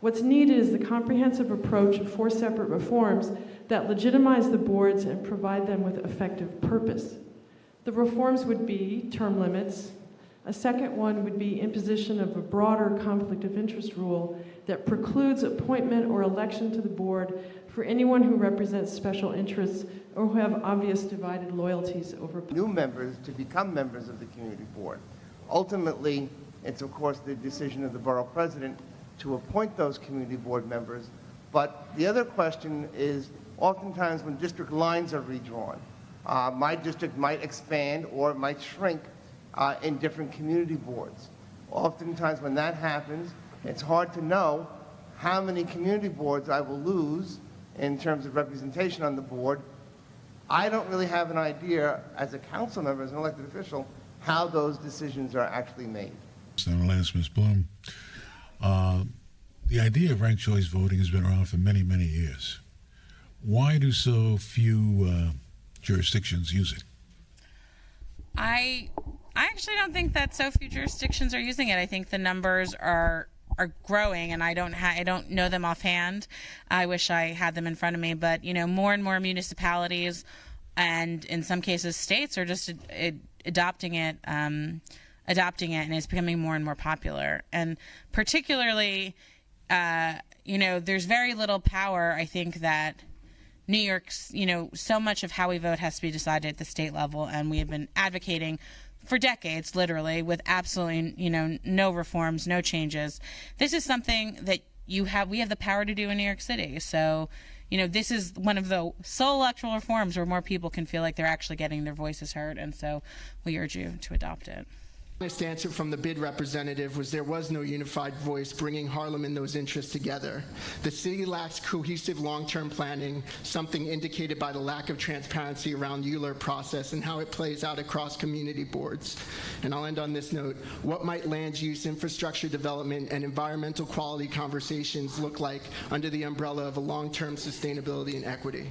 What's needed is the comprehensive approach of 4 separate reforms that legitimize the boards and provide them with effective purpose. The reforms would be term limits. A second one would be imposition of a broader conflict of interest rule that precludes appointment or election to the board for anyone who represents special interests or who have obvious divided loyalties over new members to become members of the community board. Ultimately, it's of course the decision of the borough president to appoint those community board members. But the other question is, oftentimes when district lines are redrawn, my district might expand or it might shrink in different community boards. Oftentimes when that happens, it's hard to know how many community boards I will lose in terms of representation on the board. I don't really have an idea as a council member, as an elected official, how those decisions are actually made. So I'll ask Ms. Bloom. The idea of ranked choice voting has been around for many, many years. Why do so few jurisdictions use it? I actually don't think that so few jurisdictions are using it. I think the numbers are growing, and I don't know them offhand. I wish I had them in front of me, but more and more municipalities, and in some cases states, are just adopting it, and it's becoming more and more popular. And particularly, there's very little power. I think that New York's, so much of how we vote has to be decided at the state level, and we have been advocating for decades, literally, with absolutely, no reforms, no changes. This is something that we have the power to do in New York City. So, this is one of the sole electoral reforms where more people can feel like they're actually getting their voices heard, and so we urge you to adopt it. The honest answer from the bid representative was there was no unified voice bringing Harlem and those interests together. The city lacks cohesive long-term planning, something indicated by the lack of transparency around the ULURP process and how it plays out across community boards. And I'll end on this note. What might land use, infrastructure development, and environmental quality conversations look like under the umbrella of a long-term sustainability and equity?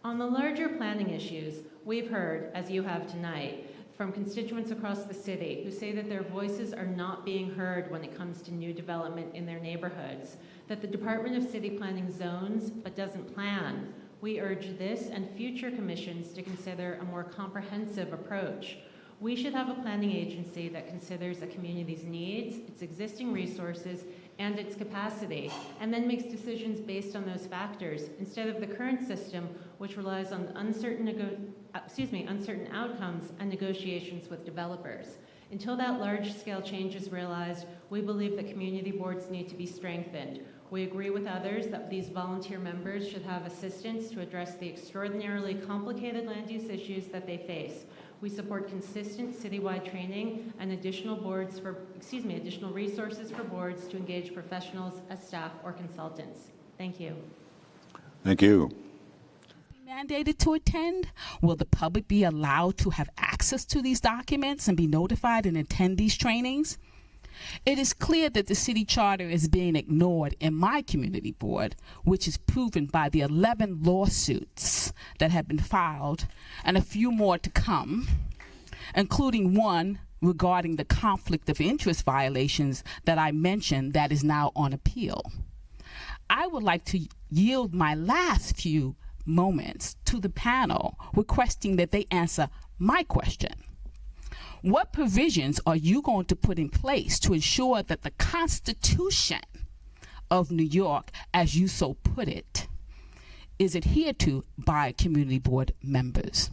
On the larger planning issues, we've heard, as you have tonight, from constituents across the city who say that their voices are not being heard when it comes to new development in their neighborhoods, that the Department of City Planning zones but doesn't plan. We urge this and future commissions to consider a more comprehensive approach. We should have a planning agency that considers a community's needs, its existing resources, and its capacity, and then makes decisions based on those factors, instead of the current system, which relies on uncertain outcomes and negotiations with developers. Until that large-scale change is realized, we believe that community boards need to be strengthened. We agree with others that these volunteer members should have assistance to address the extraordinarily complicated land use issues that they face. We support consistent citywide training and additional resources for boards to engage professionals as staff or consultants. Thank you. Thank you. Mandated to attend? Will the public be allowed to have access to these documents and be notified and attend these trainings? It is clear that the city charter is being ignored in my community board, which is proven by the 11 lawsuits that have been filed and a few more to come, including one regarding the conflict of interest violations that I mentioned that is now on appeal. I would like to yield my last few moments to the panel, requesting that they answer my question. What provisions are you going to put in place to ensure that the Constitution of New York, as you so put it, is adhered to by community board members?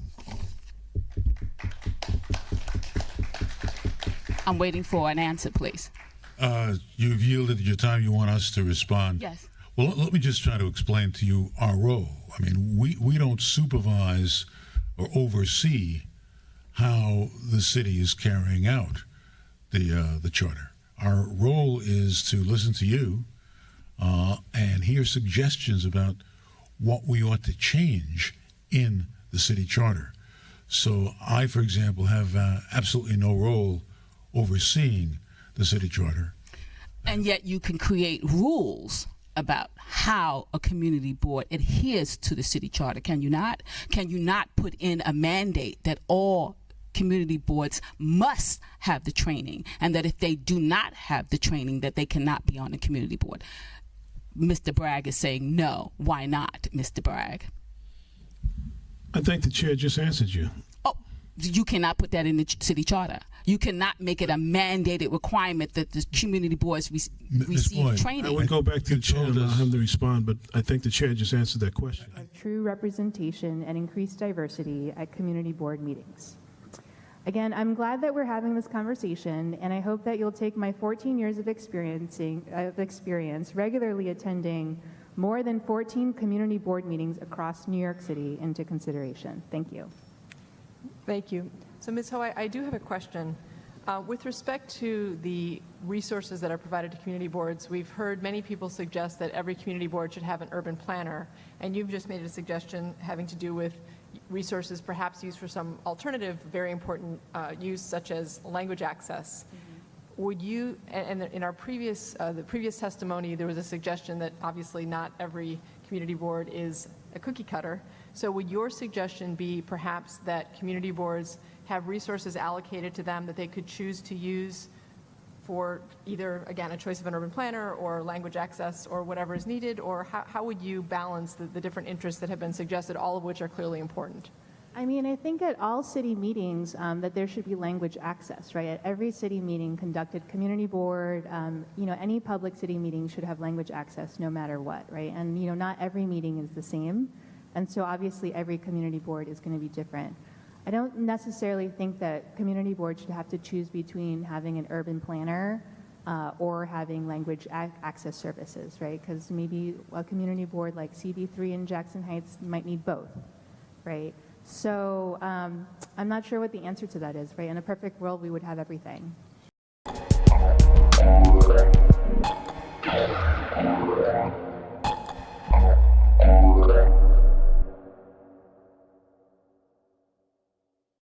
I'm waiting for an answer, please. You've yielded your time. You want us to respond? Yes. Well, let me just try to explain to you our role. I mean, we don't supervise or oversee how the city is carrying out the charter. Our role is to listen to you and hear suggestions about what we ought to change in the city charter. So I, for example, have absolutely no role overseeing the city charter. And yet you can create rules about how a community board adheres to the city charter, can you not? Can you not put in a mandate that all community boards must have the training, and that if they do not have the training, that they cannot be on the community board. Mr. Bragg is saying no. Why not, Mr. Bragg? I think the chair just answered you. Oh, you cannot put that in the city charter. You cannot make it a mandated requirement that the community boards receive Boyd, training. I would go back to the chair and allow him to respond, but I think the chair just answered that question. True representation and increased diversity at community board meetings. Again, I'm glad that we're having this conversation, and I hope that you'll take my 14 years of experience regularly attending more than 14 community board meetings across New York City into consideration. Thank you. Thank you. So, Ms. Ho, I do have a question. With respect to the resources that are provided to community boards, we've heard many people suggest that every community board should have an urban planner, and you've just made a suggestion having to do with resources perhaps used for some alternative, very important use, such as language access. Mm-hmm. Would you, and in our previous, the previous testimony, there was a suggestion that obviously not every community board is a cookie cutter. So would your suggestion be perhaps that community boards have resources allocated to them that they could choose to use for either, again, a choice of an urban planner or language access or whatever is needed? Or how would you balance the different interests that have been suggested, all of which are clearly important? I mean, I think at all city meetings that there should be language access, right? At every city meeting conducted community board, any public city meeting should have language access no matter what, right? And, not every meeting is the same. And so obviously every community board is going to be different. I don't necessarily think that community boards should have to choose between having an urban planner or having language access services, right? Because maybe a community board like CB3 in Jackson Heights might need both, right? So I'm not sure what the answer to that is, right? In a perfect world, we would have everything.